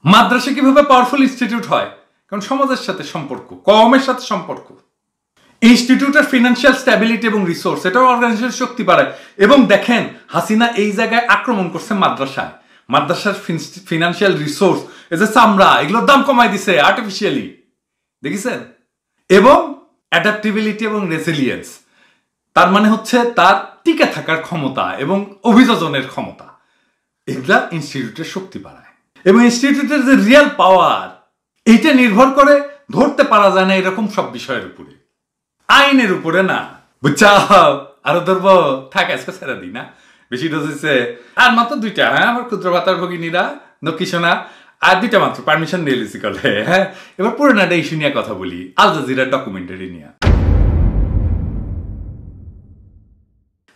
মাদ্রাসা কিভাবে পাওয়ারফুল ইনস্টিটিউট হয়? কারণ সমাজের সাথে সম্পর্ক, কওমের সাথে সম্পর্ক। ইনস্টিটিউটের ফিনান্সিয়াল স্ট্যাবিলিটি এবং রিসোর্স, এটাও অর্গানাইজেশন শক্তি বাড়ায়। এবং দেখেন হাসিনা এই জায়গায় আক্রমণ করছে মাদ্রাসায়, মাদ্রাসার ফিনান্সিয়াল রিসোর্স, এই যে চামড়া, এগুলোর দাম কমাই দিছে আর্টিফিশিয়ালি, দেখেছেন? এবং অ্যাডাপ্টিবিলিটি এবং রেসিলিয়েন্স, তার মানে হচ্ছে তার টিকে থাকার ক্ষমতা এবং অভিযোজনের ক্ষমতা, এগুলা ইনস্টিটিউটের শক্তি বাড়ায়। এবং ইনস্টিটিউটের যে রিয়েল পাওয়ার, এইটা নির্ভর করে ধরতে পারা যায় না এরকম সব বিষয়ের উপরে, আইনের উপরে না। বুঝছাও? আরো ধরবো, থাক আজকে ছেড়ে দিই না, বেশি ডোজ হচ্ছে। আর মাত্র 2টা, হ্যাঁ, আমার ক্ষুদ্র ভাতার ভগিনীরা, নকিসোনা, আর 2টা মাত্র পারমিশন নিয়ে লিসি করলে। হ্যাঁ, এবার পুরোনাটা ইস্যু নিয়ে কথা বলি, আল জাজিরার ডকুমেন্টারি নিয়ে।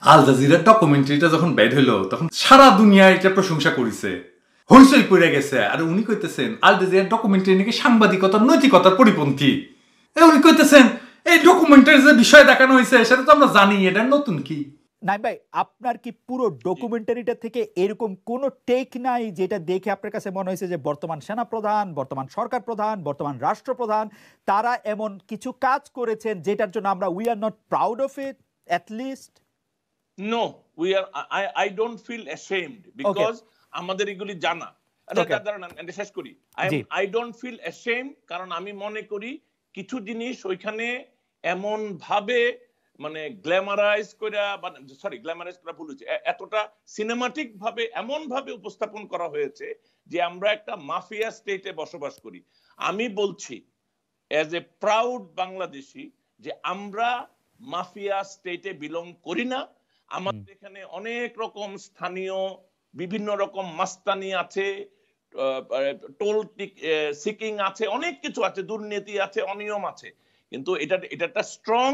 আল জাজিরার ডকুমেন্টারিটা যখন বের হইলো তখন সারা দুনিয়া এটা প্রশংসা করেছে, হইচই পড়ে গেছে। আর উনি কইতেছেন আল জাজিরার ডকুমেন্টারি নাকি সাংবাদিকতার নৈতিকতার পরিপন্থী। উনি কইতেছেন এই ডকুমেন্টারি যে বিষয় দেখানো হয়েছে সেটা তো আমরা জানি, এটা নতুন কি? নাই ভাই, আপনার কি পুরো ডকুমেন্টারিটা থেকে এরকম কোনো টেক নাই যেটা দেখে আপনার কাছে মনে হয়েছে যে বর্তমান সেনাপ্রধান, বর্তমান সরকার প্রধান, বর্তমান রাষ্ট্রপ্রধান তারা এমন কিছু কাজ করেছেন যেটার জন্য আমরা we are not proud of it at least? No, we are, I don't feel ashamed because আমাদের এগুলি জানা। শেষ করি, আই ডোন্ট ফিল অ্যাশেমড কারণ আমি মনে করি কিছু জিনিস ওইখানে এমন ভাবে মানে গ্ল্যামারাইজ করা, সরি গ্ল্যামারাইজ করা ভুল হচ্ছে, এতটা সিনেমাটিক ভাবে এমন ভাবে উপস্থাপন করা হয়েছে যে আমরা একটা মাফিয়া স্টেটে বসবাস করি। আমি বলছি অ্যাজ এ প্রাউড বাংলাদেশি যে আমরা মাফিয়া স্টেটে বিলং করি না। আমাদের এখানে অনেক রকম স্থানীয় বিভিন্ন রকম মাস্তানি আছে, টোল সিকিং আছে, অনেক কিছু আছে, দুর্নীতি আছে, অনিয়ম আছে, কিন্তু এটা একটা স্ট্রং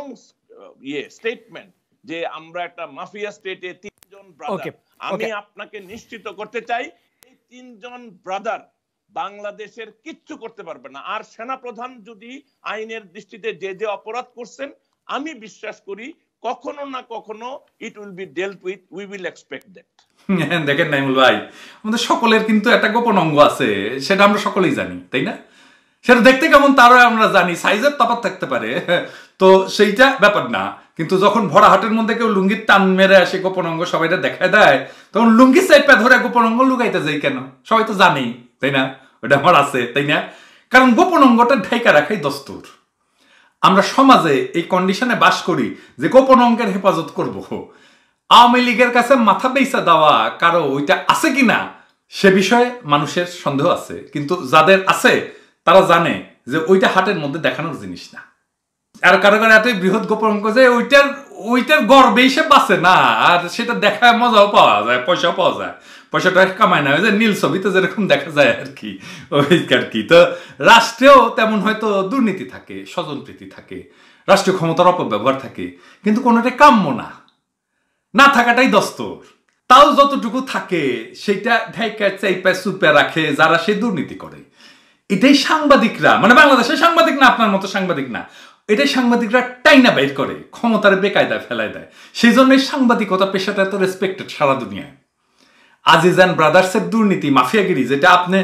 স্টেটমেন্ট যে আমরা একটা মাফিয়া স্টেটে 3 জন ব্রাদার। আমি আপনাকে নিশ্চিত করতে চাই এই 3 জন ব্রাদার বাংলাদেশের কিচ্ছু করতে পারবে না। আর সেনাপ্রধান যদি আইনের দৃষ্টিতে যে যে অপরাধ করছেন, আমি বিশ্বাস করি কখনো না কখনো it will be ডেল্ট with, we will expect that. দেখেন নাইমুল ভাই, আমাদের সকলের কিন্তু একটা গোপন অঙ্গ আছে, সেটা আমরা সকলেই জানি, তাই না? সেটা দেখতে কেমন তারও আমরা জানি, সাইজের তফাৎ থাকতে পারে, তো সেইটা ব্যাপার না। কিন্তু যখন ভরা হাটের মধ্যে কেউ লুঙ্গির টান মেরে আসে গোপন অঙ্গ সবাইটা দেখায় দেয়, তখন লুঙ্গি চাইপা ধরে গোপন অঙ্গ লুকাইতে যাই কেন? সবাই তো জানেই, তাই না? ওটা আমার আছে, তাই না? কারণ গোপন অঙ্গটা ঢাইকা রাখাই দস্তুর। আমরা সমাজে এই কন্ডিশনে বাস করি যে গোপন অঙ্গের হেফাজত করব। আওয়ামী লীগের কাছে মাথা বেইসা দেওয়া কারো ওইটা আছে কিনা সে বিষয়ে মানুষের সন্দেহ আছে, কিন্তু যাদের আছে তারা জানে যে ওইটা হাটের মধ্যে দেখানোর জিনিস না। আর কারো কারো এতই বৃহৎ গোপন অঙ্গ যে ওইটার গর্বেই সে বাঁচে না, আর সেটা দেখায় মজাও পাওয়া যায়, পয়সাও পাওয়া যায়, পয়সাটা কামায় না। ওই যে নীল ছবিতে যেরকম দেখা যায় আর কি, ওই আর কি। তো রাষ্ট্রেও তেমন হয়তো দুর্নীতি থাকে, স্বজনপ্রীতি থাকে, রাষ্ট্রীয় ক্ষমতার অপব্যবহার থাকে, কিন্তু কোনোটা কাম্য না থাকাটাই দস্তর। তাও যতটুকু থাকে সেটা ঢাইকা চাইপা চুপে রাখে যারা সে দুর্নীতি করে। এটাই সাংবাদিকরা, মানে বাংলাদেশের সাংবাদিক না, আপনার মতো সাংবাদিক না, এটাই সাংবাদিকরা টাইনা বাইর করে, ক্ষমতার বেকায়দায় ফেলাই দেয়। সেই জন্যই সাংবাদিকতা পেশাটা এত রেসপেক্টেড সারা দুনিয়ায়। আজিজ অ্যান্ড ব্রাদার্সের দুর্নীতি, মাফিয়াগিরি, যেটা আপনি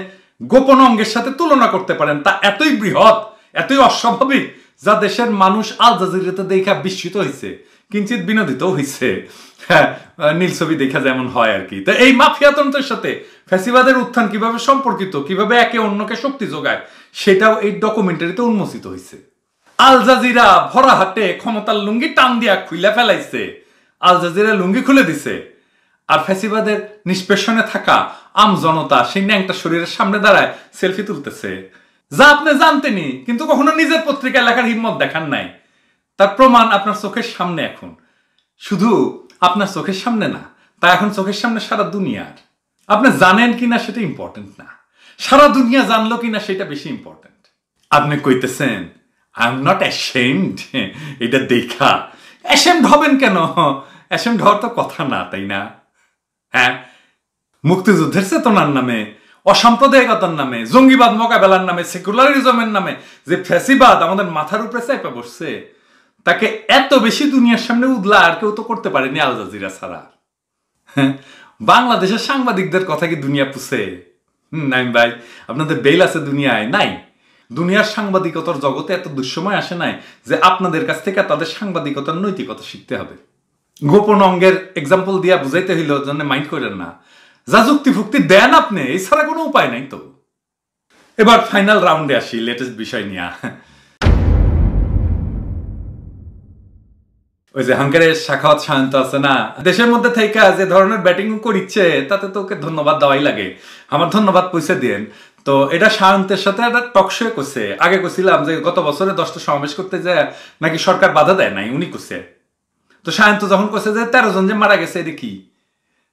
গোপন অঙ্গের সাথে তুলনা করতে পারেন, তা এতই বৃহৎ, এতই অস্বাভাবিক, যা দেশের মানুষ আল জাজিরাতে দেখা বিস্মিত হয়েছে, কিঞ্চিত বিনোদিত হয়েছে। হ্যাঁ, নীল ছবি দেখা যেমন হয় আর কি। তো এই মাফিয়াতন্ত্রের সাথে ফ্যাসিবাদের উত্থান কিভাবে সম্পর্কিত, কিভাবে একে অন্যকে শক্তি যোগায়, সেটাও এই ডকুমেন্টারিতে উন্মোচিত হয়েছে। আল জাজিরা ভরা হাটে ক্ষমতার লুঙ্গি টান দিয়া খুলে ফেলাইছে, আল জাজিরা লুঙ্গি খুলে দিছে, আর ফ্যাসিবাদের নিষ্পেষণে থাকা আম জনতা সেই ন্যাংটা শরীরের সামনে দাঁড়ায় সেলফি তুলতেছে, যা আপনি জানতেনি কিন্তু কখনো নিজের পত্রিকা লেখার হিম্মত দেখান নাই। তার প্রমাণ আপনার চোখের সামনে এখন, শুধু আপনার চোখের সামনে না, তা এখন চোখের সামনে সারা দুনিয়ার। আপনি জানেন কিনা সেটা ইম্পর্টেন্ট না, সারা দুনিয়া জানলো কিনা সেটা বেশি ইম্পর্টেন্ট। আপনি কইতেছেন আই এম নট অ্যাশেমড, এটা দেখা অ্যাশেমড হবেন কেন? অ্যাশেমড হওয়ার তো কথা না, তাই না? হ্যাঁ, মুক্তিযুদ্ধের চেতনার নামে, অসাম্প্রদায়িকতার নামে, জঙ্গিবাদ মোকাবেলার নামে, সেকুলারিজমের নামে যে ফ্যাসিবাদ আমাদের মাথার উপরে চাপা বসছে, তাকে এত বেশি দুনিয়ার সামনে উদলা আর কেউ তো করতে পারেনি আল জাজিরা ছাড়া। বাংলাদেশের সাংবাদিকদের কথা কি দুনিয়া পুষে? নাই ভাই, আপনাদের বেল আছে দুনিয়ায় নাই। দুনিয়ার সাংবাদিকতার জগতে এত দুঃসময় আসে নাই যে আপনাদের কাছ থেকে তাদের সাংবাদিকতার নৈতিকতা শিখতে হবে। গোপন অঙ্গের এক্সাম্পল দিয়া বুঝাইতে হইল জন্য মাইন্ড করেন না, যা যুক্তি ফুক্তি দেন আপনি, এছাড়া কোনো উপায় নাই। তো এবার ফাইনাল রাউন্ডে আসি লেটেস্ট বিষয় নিয়ে। ওই যে হাঙ্কারের শাখাওয়াত শান্ত আছে না, দেশের মধ্যে থেকে যে ধরনের ব্যাটিং করিচ্ছে তাতে তো ওকে ধন্যবাদ দেওয়াই লাগে। আমার ধন্যবাদ পৌঁছে দেন। তো এটা শান্তের সাথে একটা টকশো করছে। আগে কইছিলাম যে গত বছরে 10টা সমাবেশ করতে যায় নাকি সরকার বাধা দেয় নাই, উনি করছে। তো শান্ত যখন কইছে যে 13 জন যে মারা গেছে এটা কি,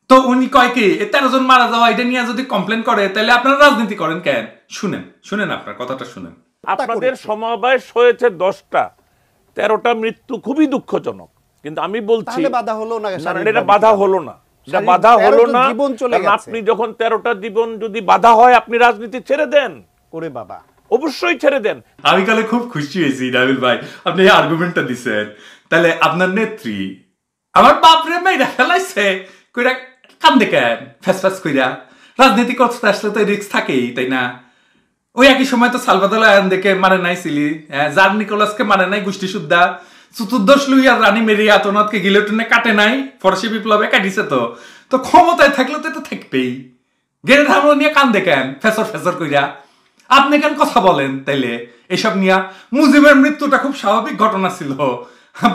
তো উনি কয় কি 13 জন মারা যাওয়া এটা নিয়ে যদি কমপ্লেন করে তাহলে আপনারা রাজনীতি করেন কেন? শুনেন শুনেন, আপনার কথাটা শুনেন। আপনাদের সমাবেশ হয়েছে 10টা, 13টা মৃত্যু খুবই দুঃখজনক, কিন্তু আমি বলছি বাধা হলো না, এটা বাধা হলো না, এটা বাধা হলো না। আপনি যখন 13টা জীবন যদি বাধা হয়, আপনি রাজনীতি ছেড়ে দেন করে বাবা, অবশ্যই ছেড়ে দেন। আমি কালে খুব খুশি হয়েছি নাবিল ভাই, আপনি এই আর্গুমেন্টটা দিচ্ছেন। তাহলে আপনার নেত্রী আমার বাপরে মেয়েরা ফেলাইছে কইরা কান্দে কেন? ফ্যাস ফ্যাস কইরা রাজনীতি করতে আসলে তো রিস্ক থাকেই, তাই না? ওই একই সময় তো সালভাদর আয়ান্দেকে মানে নাই ছিলি, জার নিকোলাসকে মানে নাই গোষ্ঠী সুদ্ধা, চতুর্দশ লুইয়া রানী মেরি আতনাথকে গিলোটিনে কাটে নাই, ফরাসি বিপ্লবে কাটিছে। তো ক্ষমতায় থাকলে তো এটা থাকবেই, গেড়ে ধারণ নিয়ে কান্দে কেন ফেসর ফেসর কইরা? আপনি কেন কথা বলেন তাইলে এসব নিয়া? মুজিবের মৃত্যুটা খুব স্বাভাবিক ঘটনা ছিল,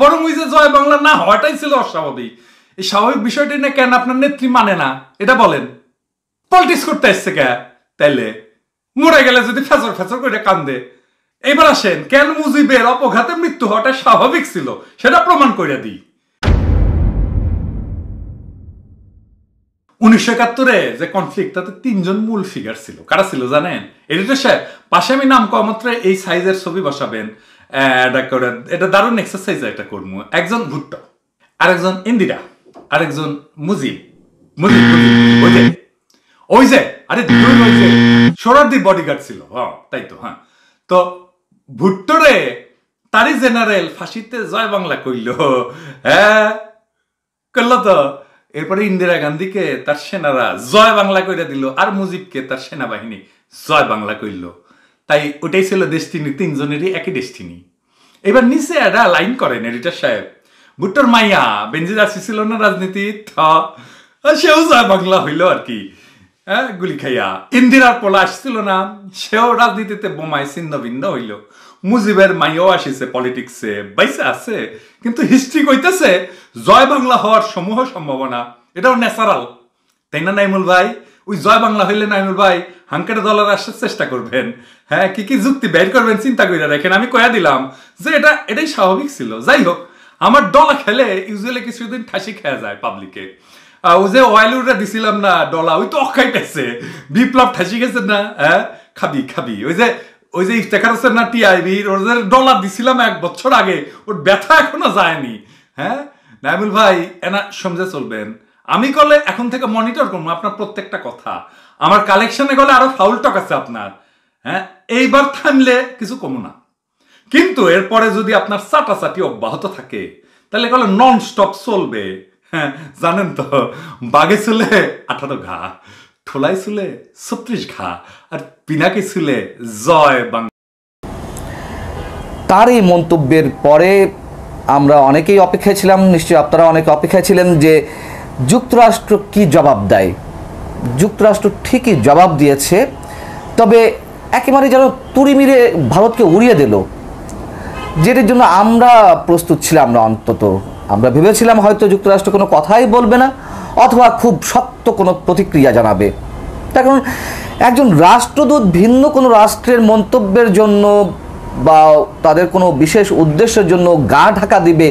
বরং ওই যে জয় বাংলা না হওয়াটাই ছিল অস্বাভাবিক। এই স্বাভাবিক বিষয়টি না কেন আপনার নেত্রী মানে না, এটা বলেন। পলিটিক্স করতে আসছে কে তাইলে? মরে গেলে যদি ফেসর ফেসর করে কান্দে। এবার আসেন, কেন মুজিবের অপঘাতে মৃত্যু হওয়াটা স্বাভাবিক ছিল সেটা প্রমাণ করে দিই। 1971-এ যে কনফ্লিক্ট, তাতে 3 জন মূল ফিগার ছিল। কারা ছিল জানেন? এডিটর সাহেব, পাশে আমি নাম কওয়া মাত্র এই সাইজের ছবি বসাবেন, এটা দারুণ এক্সারসাইজ একটা করবো। একজন ভুট্টো, আরেকজন ইন্দিরা, আরেকজন মুজিব। মুজিব ওই যে আরে ওই যে সোহরাওয়ার্দী বডিগার্ড ছিল, তাই তো। হ্যাঁ, তো ভুট্টোরে তারই জেনারেল ফাঁসিতে জয় বাংলা কইল। হ্যাঁ করল তো। এরপরে ইন্দিরা গান্ধীকে তার সেনারা জয় বাংলা কইরা দিল, আর মুজিবকে তার সেনাবাহিনী জয় বাংলা কইল। তাই ওটাই ছিল ডেস্টিনি, 3 জনেরই একই ডেস্টিনি। এবার নিচে একটা লাইন করেন এডিটর সাহেব, ভুট্টোর মাইয়া বেনজির আসি ছিল না রাজনীতি, সেও জয় বাংলা হইল আর কি, হ্যাঁ গুলি খাইয়া। ইন্দিরার পোলা আসছিল না, সেও রাজনীতিতে বোমায় ছিন্ন ভিন্ন হইল। মুজিবের মাইয়াও আসিছে পলিটিক্সে, বাইসে আছে, কিন্তু হিস্ট্রি কইতেছে জয় বাংলা হওয়ার সমূহ সম্ভাবনা, এটাও ন্যাচারাল, তাই না নাইমুল ভাই? ওই জয় বাংলা হইলে নাইমুল ভাই হাঙ্কের দলের আসার চেষ্টা করবেন। হ্যাঁ, কি কি যুক্তি বের করবেন চিন্তা করে রাখেন। আমি কয়া দিলাম যে এটাই স্বাভাবিক ছিল। যাই হোক, আমার ডলা খেলে ইউজুয়ালি কিছুদিন ঠাসি খেয়া যায় পাবলিকে। ওই যে ওয়াইলুরা দিছিলাম না ডলা, ওই তো অক্ষাই পেয়েছে, বিপ্লব ঠাসি গেছে না। হ্যাঁ, খাবি খাবি। ওই যে ইফতেখার হোসেন না টিআইবির, ওর যে ডলার দিছিলাম 1 বছর আগে, ওর ব্যথা এখনো যায়নি। হ্যাঁ নাইমুল ভাই, এনা সমঝে চলবেন। আমি করলে এখন থেকে মনিটর করবো আপনার প্রত্যেকটা কথা। আমার কালেকশনে গেলে আরো ফাউল টক আছে আপনার। হ্যাঁ, এইবার থামলে কিছু কমো না, কিন্তু এরপরে যদি আপনার চাটাচাটি অব্যাহত থাকে তাহলে গেলে নন স্টপ চলবে। হ্যাঁ জানেন তো, বাঘে চুলে 18 ঘা, ঠোলাই চুলে 36 ঘা, আর পিনাকি চুলে জয় বাংলা। তার এই মন্তব্যের পরে আমরা অনেকেই অপেক্ষায় ছিলাম, নিশ্চয়ই আপনারা অনেকে অপেক্ষায় ছিলেন যে যুক্তরাষ্ট্র কি জবাব দেয়। যুক্তরাষ্ট্র ঠিকই জবাব দিয়েছে, তবে একেবারে যেন তুড়ি মিরে ভারতকে উড়িয়ে দিল, যেটির জন্য আমরা প্রস্তুত ছিলাম না। অন্তত আমরা ভেবেছিলাম হয়তো যুক্তরাষ্ট্র কোনো কথাই বলবে না, অথবা খুব শক্ত কোনো প্রতিক্রিয়া জানাবে, তার কারণ একজন রাষ্ট্রদূত ভিন্ন কোনো রাষ্ট্রের মন্তব্যের জন্য বা তাদের কোনো বিশেষ উদ্দেশ্যের জন্য গা ঢাকা দিবে,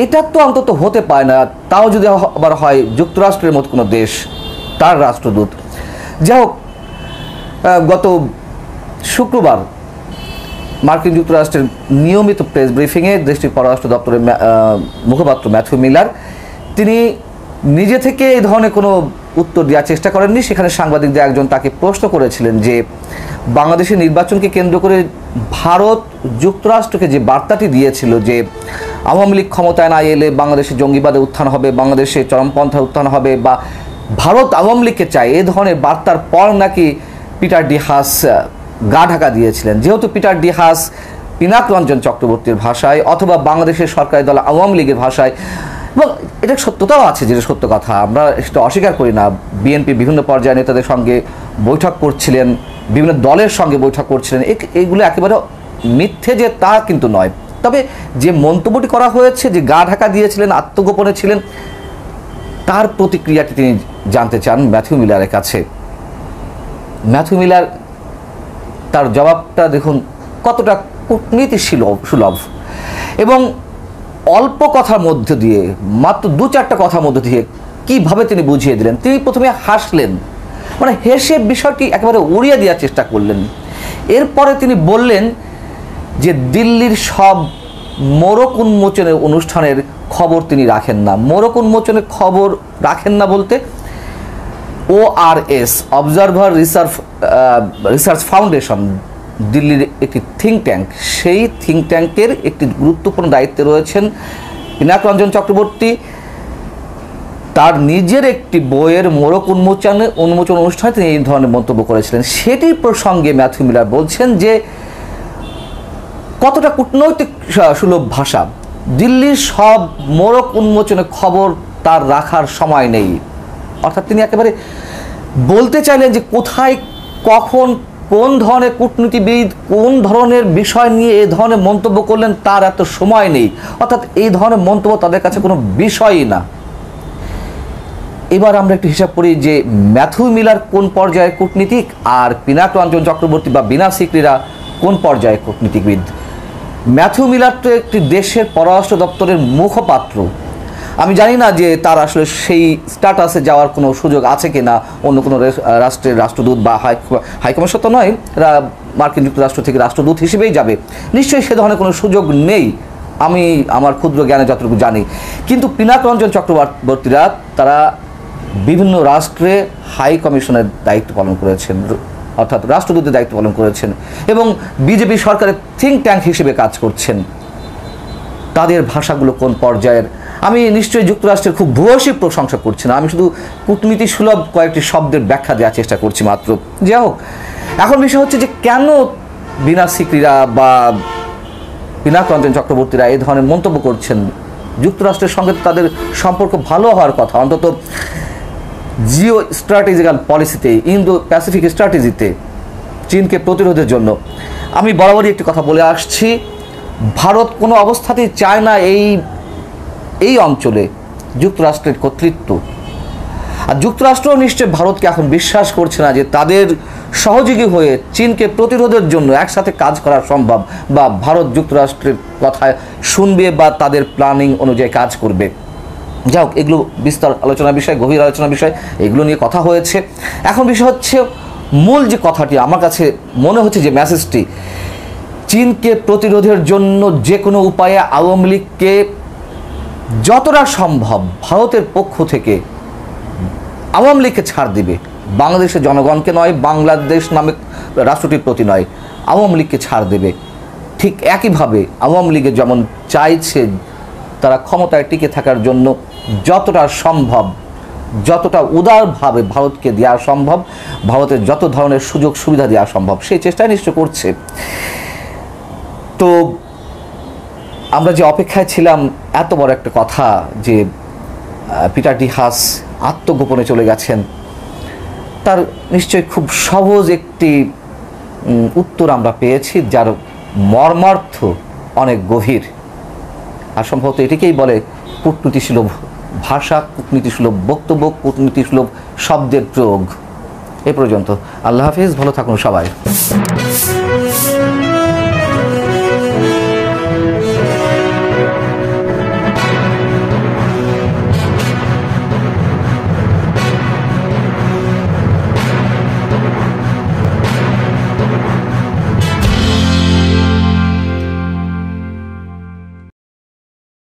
এটা তো অন্তত হতে পারে না। তাও যদি আবার হয় যুক্তরাষ্ট্রের মতো কোনো দেশ, তার রাষ্ট্রদূত। যাই হোক, গত শুক্রবার মার্কিন যুক্তরাষ্ট্রের নিয়মিত প্রেস ব্রিফিংয়ে দেশটির পররাষ্ট্র দপ্তরের মুখপাত্র ম্যাথিউ মিলার তিনি নিজে থেকে এই ধরনের কোনো উত্তর দেওয়ার চেষ্টা করেননি। সেখানে সাংবাদিকদের একজন তাকে প্রশ্ন করেছিলেন যে বাংলাদেশের নির্বাচনকে কেন্দ্র করে ভারত যুক্তরাষ্ট্রকে যে বার্তাটি দিয়েছিল যে আওয়ামী লীগ ক্ষমতায় না এলে বাংলাদেশে জঙ্গিবাদে উত্থান হবে, বাংলাদেশে চরমপন্থায় উত্থান হবে, বা ভারত আওয়ামী লীগকে চায়, এই ধরনের বার্তার পর নাকি পিটার ডি হাস গা ঢাকা দিয়েছিলেন। যেহেতু Peter D Haas Pinak Ranjan চক্রবর্তীর ভাষায় অথবা বাংলাদেশের সরকারি দল আওয়ামী লীগের ভাষায়, এবং এটা সত্যতাও আছে, যেটা সত্য কথা, আমরা সেটা অস্বীকার করি না, বিএনপি বিভিন্ন পর্যায়ে নেতাদের সঙ্গে বৈঠক করছিলেন, বিভিন্ন দলের সঙ্গে বৈঠক করছিলেন, এইগুলো একেবারে মিথ্যে যে তা কিন্তু নয়। তবে যে মন্তব্যটি করা হয়েছে, যে গা ঢাকা দিয়েছিলেন, আত্মগোপনে ছিলেন, তার প্রতিক্রিয়াটি তিনি জানতে চান ম্যাথিউ মিলারের কাছে। ম্যাথিউ মিলার তার জবাবটা দেখুন কতটা কূটনীতি সুলভ, এবং অল্প কথার মধ্য দিয়ে, মাত্র 2-4টা কথার মধ্য দিয়ে কিভাবে তিনি বুঝিয়ে দিলেন। তিনি প্রথমে হাসলেন, মানে হেসে বিষয়টি একেবারে উড়িয়ে দেওয়ার চেষ্টা করলেন। এরপরে তিনি বললেন যে দিল্লির সব মোড়ক উন্মোচনের অনুষ্ঠানের খবর তিনি রাখেন না। মোড়ক উন্মোচনের খবর রাখেন না বলতে ORS, অবজারভার রিসার্চ ফাউন্ডেশন, দিল্লির একটি থিঙ্ক ট্যাঙ্ক, সেই থিঙ্ক ট্যাঙ্কের একটি গুরুত্বপূর্ণ দায়িত্বে রয়েছেন পিনাক রঞ্জন চক্রবর্তী। তার নিজের একটি বইয়ের মোড়ক উন্মোচন অনুষ্ঠানে তিনি এই ধরনের মন্তব্য করেছিলেন। সেটির প্রসঙ্গে ম্যাথিউ মিলার বলছেন যে কতটা কূটনৈতিক সুলভ ভাষা, দিল্লির সব মোড়ক উন্মোচনের খবর তার রাখার সময় নেই। অর্থাৎ তিনি একেবারে বলতে চাইলেন যে কোথায়, কখন, কোন ধরনের কূটনীতিবিদ কোন ধরনের বিষয় নিয়ে এই ধরনের মন্তব্য করলেন তার এত সময় নেই। অর্থাৎ এই ধরনের মন্তব্য তাদের কাছে কোনো বিষয়ই না। এবার আমরা একটু হিসাব করি যে ম্যাথিউ মিলার কোন পর্যায়ের কূটনীতিক আর পিনাক রঞ্জন চক্রবর্তী বা বিনা সিকরিরা কোন পর্যায়ের কূটনীতিবিদ। ম্যাথিউ মিলার তো একটি দেশের পররাষ্ট্র দপ্তরের মুখপাত্র। আমি জানি না যে তার আসলে সেই স্ট্যাটাসে যাওয়ার কোনো সুযোগ আছে কি না, অন্য কোনো রাষ্ট্রের রাষ্ট্রদূত বা হাইকমিশন তো নয়, মার্কিন যুক্তরাষ্ট্র থেকে রাষ্ট্রদূত হিসেবেই যাবে, নিশ্চয়ই সে ধরনের কোনো সুযোগ নেই, আমি আমার ক্ষুদ্র জ্ঞানে যতটুকু জানি। কিন্তু পিনাক রঞ্জন চক্রবর্তীরা তারা বিভিন্ন রাষ্ট্রে হাই কমিশনের দায়িত্ব পালন করেছেন, অর্থাৎ রাষ্ট্রদূতের দায়িত্ব পালন করেছেন, এবং বিজেপি সরকারের থিঙ্ক ট্যাঙ্ক হিসেবে কাজ করছেন। তাদের ভাষাগুলো কোন পর্যায়ের, আমি নিশ্চয়ই যুক্তরাষ্ট্রের খুব ভূয়সী প্রশংসা করছি না, আমি শুধু কূটনীতি সুলভ কয়েকটি শব্দের ব্যাখ্যা দেওয়ার চেষ্টা করছি মাত্র। যাই হোক, এখন বিষয় হচ্ছে যে কেন বিনা সিকরিরা বা পিনাক রঞ্জন চক্রবর্তীরা এই ধরনের মন্তব্য করছেন। যুক্তরাষ্ট্রের সঙ্গে তাদের সম্পর্ক ভালো হওয়ার কথা, অন্তত জিও স্ট্র্যাটেজিক্যাল পলিসিতে, ইন্দো প্যাসিফিক স্ট্র্যাটেজিতে চীনকে প্রতিরোধের জন্য। আমি বরাবরই একটি কথা বলে আসছি, ভারত কোনো অবস্থাতেই চায় না এই অঞ্চলে যুক্তরাষ্ট্রের কর্তৃত্ব। আর যুক্তরাষ্ট্র নিশ্চয় ভারতকে এখন বিশ্বাস করছে না যে তাদের সহযোগী হয়ে চীনকে প্রতিরোধের জন্য একসাথে কাজ করা সম্ভব, বা ভারত যুক্তরাষ্ট্রের কথায় শুনবে বা তাদের প্ল্যানিং অনুযায়ী কাজ করবে। যাই হোক, এগুলো বিস্তর আলোচনার বিষয়, গভীর আলোচনার বিষয়, এগুলো নিয়ে কথা হয়েছে। এখন বিষয় হচ্ছে মূল যে কথাটি আমার কাছে মনে হচ্ছে যে মেসেজটি, চীনকে প্রতিরোধের জন্য যে কোনো উপায়ে আওয়ামী লীগকে যতটা সম্ভব ভারতের পক্ষ থেকে আওয়ামী লীগকে ছাড় দিবে, বাংলাদেশের জনগণকে নয়, বাংলাদেশ নামে রাষ্ট্রটির প্রতি নয়, আওয়ামী লীগকে ছাড় দেবে। ঠিক একইভাবে আওয়ামী লীগের যেমন চাইছে তারা ক্ষমতায় টিকে থাকার জন্য যতটা সম্ভব, যতটা উদারভাবে ভারতকে দেওয়া সম্ভব, ভারতের যত ধরনের সুযোগ সুবিধা দেওয়া সম্ভব, সেই চেষ্টাই নিশ্চয় করছে। তো আমরা যে অপেক্ষায় ছিলাম, এত বড় একটা কথা যে পিটার ডি হাস আত্মগোপনে চলে গেছেন, তার নিশ্চয়ই খুব সহজ একটি উত্তর আমরা পেয়েছি, যার মর্মার্থ অনেক গভীর। আর সম্ভবত এটিকেই বলে কূটনীতিসুলভ ভাষা, কূটনীতিসুলভ বক্তব্য, কূটনীতিসুলভ শব্দের প্রয়োগ। এ পর্যন্ত। আল্লাহ হাফিজ, ভালো থাকুন সবাই।